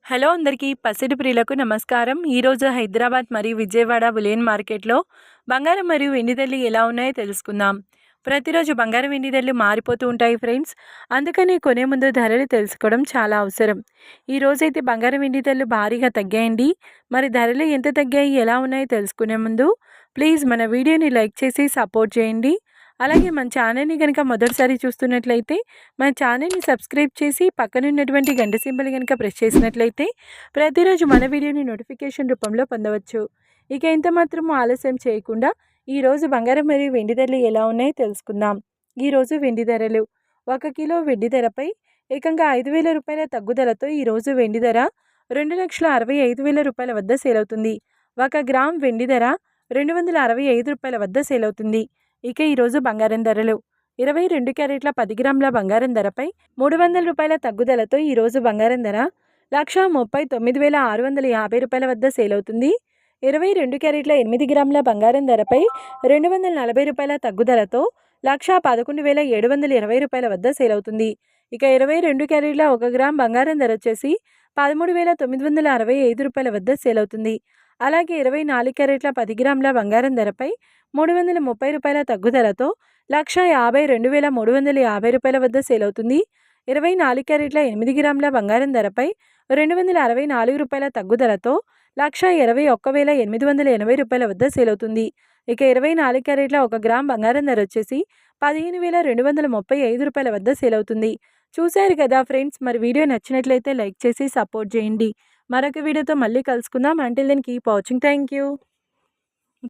Hello అందరికీ పసిడి ప్రియులకు నమస్కారం. ఈరోజు హైదరాబాద్ మరియు విజయవాడ బులియన్ మార్కెట్లో బంగారం మరియు వెండి ధరలు ఎలా ఉన్నాయో తెలుసుకుందాం. ప్రతిరోజు బంగారం వెండి ధరలు మారిపోతూ ఉంటాయి ఫ్రెండ్స్. అందుకని కొనే ముందు ధరలు తెలుసుకోవడం చాలా అవసరం. ఈ రోజైతే బంగారం వెండి ధరలు భారీగా తగ్గాయండి. మరి ధరలు ఎంత తగ్గాయి, ఎలా ఉన్నాయో తెలుసుకునే ముందు ప్లీజ్ మన వీడియోని లైక్ చేసి సపోర్ట్ చేయండి. అలాగే మన ఛానల్ని కనుక మొదటిసారి చూస్తున్నట్లయితే మన ఛానల్ని సబ్స్క్రైబ్ చేసి పక్కనున్నటువంటి గంట సింబల్ కనుక ప్రెస్ చేసినట్లయితే ప్రతిరోజు మన వీడియోని నోటిఫికేషన్ రూపంలో పొందవచ్చు. ఇక ఎంత మాత్రము ఆలస్యం చేయకుండా ఈరోజు బంగారం మరియు వెండి ధరలు ఎలా ఉన్నాయో తెలుసుకుందాం. ఈరోజు వెండి ధరలు 1 కిలో వెండి ధరపై ఏకంగా 5,000 రూపాయల తగ్గుదలతో ఈరోజు వెండి ధర 2,65,000 రూపాయల వద్ద సేల్ అవుతుంది. 1 గ్రామ్ వెండి ధర 265 రూపాయల వద్ద సేల్ అవుతుంది. ఇక ఈరోజు బంగారం ధరలు 22 క్యారెట్ల 10 గ్రాముల బంగారం ధరపై 300 రూపాయల తగ్గుదలతో ఈరోజు బంగారం ధర 1,39,650 రూపాయల వద్ద సేల్ అవుతుంది. 22 క్యారెట్ల 8 గ్రాముల బంగారం ధరపై 240 రూపాయల తగ్గుదలతో 1,11,720 రూపాయల వద్ద సేల్ అవుతుంది. ఇక 22 క్యారెట్ల 1 గ్రామ్ బంగారం ధర వచ్చేసి 13,965 రూపాయల వద్ద సేల్ అవుతుంది. అలాగే 24 క్యారెట్ల 10 గ్రాముల బంగారం ధరపై 330 రూపాయల తగ్గుదలతో 1,52,350 రూపాయల వద్ద సేల్ అవుతుంది. 24 క్యారెట్ల 8 గ్రాముల బంగారం ధరపై 264 రూపాయల తగ్గుదలతో 1,21,880 రూపాయల వద్ద సేల్ అవుతుంది. ఇక 24 క్యారెట్ల 1 గ్రామ్ బంగారం ధర వచ్చేసి 15,235 రూపాయల వద్ద సేల్ అవుతుంది. చూశారు కదా ఫ్రెండ్స్, మరి వీడియో నచ్చినట్లయితే లైక్ చేసి సపోర్ట్ చేయండి. మరొక వీడియోతో మళ్ళీ కలుసుకుందాం. Until then keep watching. Thank you.